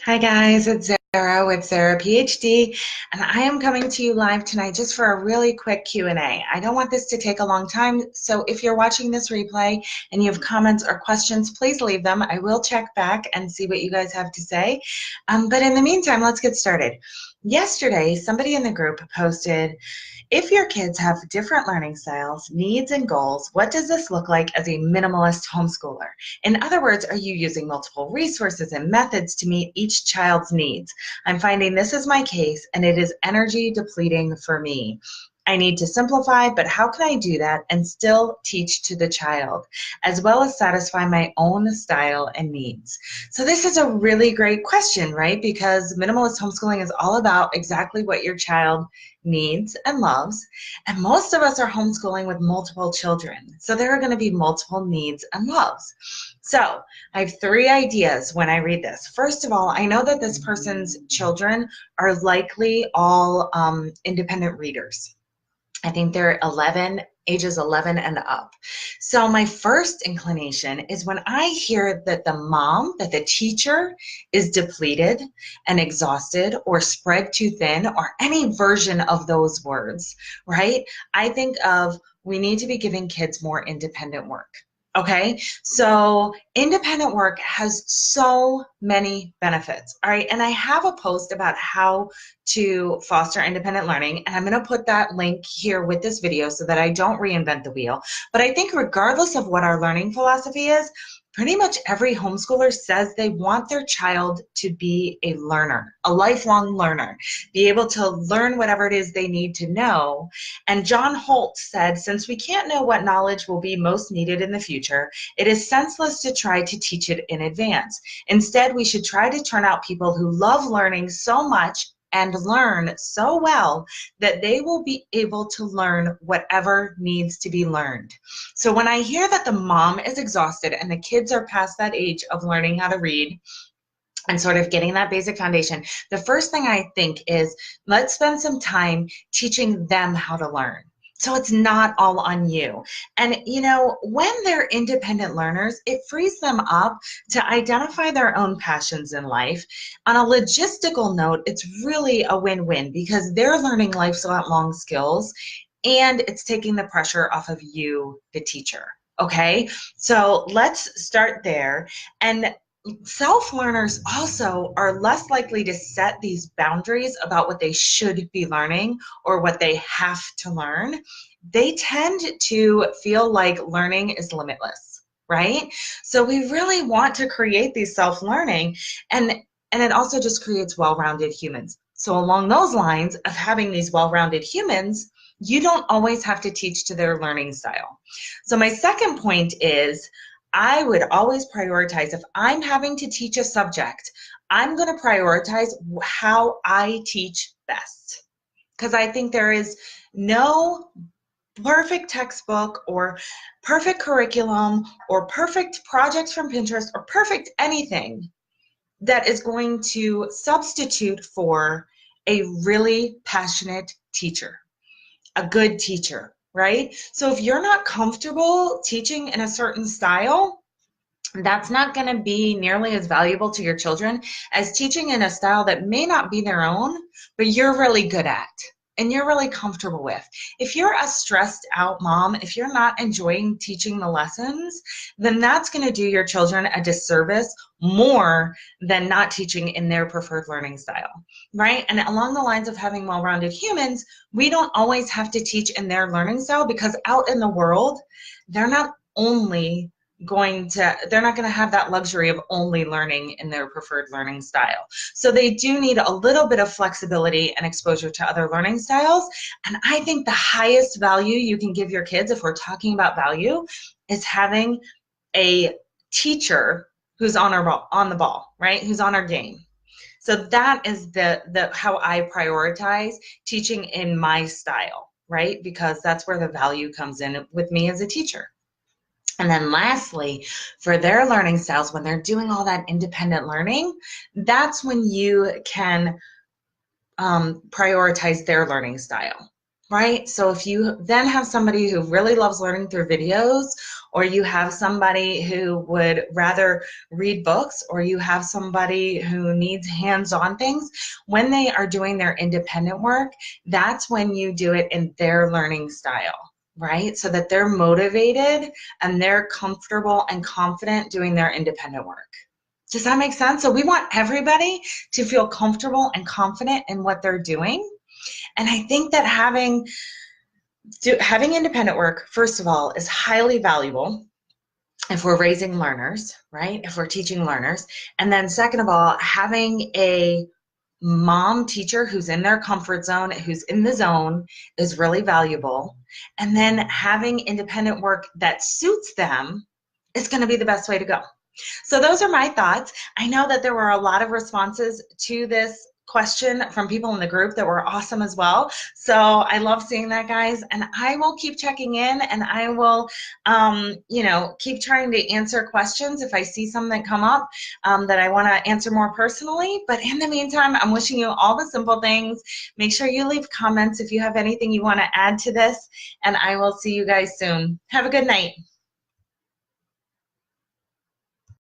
Hi guys, it's Zara with Zara PhD, and I am coming to you live tonight just for a really quick Q&A. I don't want this to take a long time, so if you're watching this replay and you have comments or questions, please leave them. I will check back and see what you guys have to say. But in the meantime, let's get started. Yesterday, somebody in the group posted, if your kids have different learning styles, needs, and goals, what does this look like as a minimalist homeschooler? In other words, are you using multiple resources and methods to meet each child's needs? I'm finding this is my case, and it is energy depleting for me. I need to simplify, but how can I do that and still teach to the child, as well as satisfy my own style and needs? So this is a really great question, right? Because minimalist homeschooling is all about exactly what your child needs and loves. And most of us are homeschooling with multiple children. So there are going to be multiple needs and loves. So I have three ideas when I read this. First of all, I know that this person's children are likely all independent readers. I think they're ages 11 and up. So my first inclination is when I hear that the teacher is depleted and exhausted or spread too thin or any version of those words, right? I think of we need to be giving kids more independent work. Okay, so independent work has so many benefits, all right? And I have a post about how to foster independent learning, and I'm going to put that link here with this video so that I don't reinvent the wheel. But I think regardless of what our learning philosophy is, pretty much every homeschooler says they want their child to be a learner, a lifelong learner, be able to learn whatever it is they need to know. And John Holt said, since we can't know what knowledge will be most needed in the future, it is senseless to try to teach it in advance. Instead, we should try to turn out people who love learning so much and learn so well that they will be able to learn whatever needs to be learned. So when I hear that the mom is exhausted and the kids are past that age of learning how to read and sort of getting that basic foundation, the first thing I think is let's spend some time teaching them how to learn. So it's not all on you. And you know, when they're independent learners, it frees them up to identify their own passions in life. On a logistical note, it's really a win-win because they're learning lifelong skills and it's taking the pressure off of you, the teacher. Okay, so let's start there. And self-learners also are less likely to set these boundaries about what they should be learning or what they have to learn. They tend to feel like learning is limitless, right? So we really want to create these self-learning, and it also just creates well-rounded humans. So along those lines of having these well-rounded humans, you don't always have to teach to their learning style. So my second point is I would always prioritize if I'm having to teach a subject, I'm going to prioritize how I teach best. Because I think there is no perfect textbook or perfect curriculum or perfect projects from Pinterest or perfect anything that is going to substitute for a really passionate teacher, a good teacher, right? So if you're not comfortable teaching in a certain style, that's not going to be nearly as valuable to your children as teaching in a style that may not be their own, but you're really good at and you're really comfortable with. If you're a stressed out mom, if you're not enjoying teaching the lessons, then that's going to do your children a disservice more than not teaching in their preferred learning style, right? And along the lines of having well-rounded humans, we don't always have to teach in their learning style because out in the world, they're not going to have that luxury of only learning in their preferred learning style. So they do need a little bit of flexibility and exposure to other learning styles. And I think the highest value you can give your kids, if we're talking about value, is having a teacher who's on the ball, right? Who's on our game. So that is the how I prioritize teaching in my style, right? Because that's where the value comes in with me as a teacher. And then lastly, for their learning styles, when they're doing all that independent learning, that's when you can prioritize their learning style, right? So if you then have somebody who really loves learning through videos or you have somebody who would rather read books, or you have somebody who needs hands-on things, when they are doing their independent work, that's when you do it in their learning style, right? So that they're motivated and they're comfortable and confident doing their independent work. Does that make sense? So we want everybody to feel comfortable and confident in what they're doing. And I think that having independent work, first of all, is highly valuable if we're raising learners, right? If we're teaching learners. And then second of all, having a mom teacher who's in their comfort zone, who's in the zone, is really valuable. And then having independent work that suits them is going to be the best way to go. So those are my thoughts. I know that there were a lot of responses to this question from people in the group that were awesome as well. So I love seeing that, guys. And I will keep checking in, and I will, keep trying to answer questions if I see something come up that I want to answer more personally. But in the meantime, I'm wishing you all the simple things. Make sure you leave comments if you have anything you want to add to this, and I will see you guys soon. Have a good night.